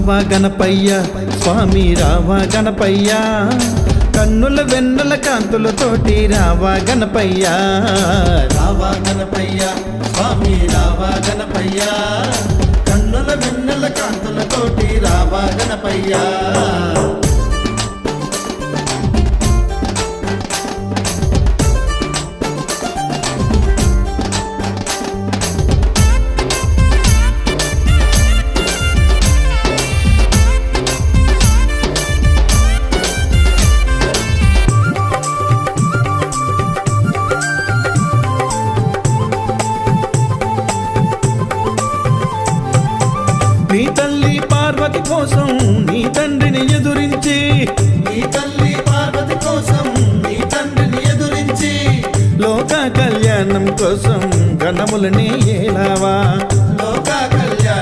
రావా గణపయ్య స్వామి రావా గణపయ్య కన్నుల వెన్నుల కాంతులతోటి రావా గణపయ్య రావా గణపయ్య స్వామి రావా గణపయ్య కన్నుల వెన్నుల కాంతులతోటి రావా గణపయ్య నీ తల్లి పార్వతి కోసం నీ తండ్రిని ఎదురించి లోక కళ్యాణం కోసం గణములని ఏలావా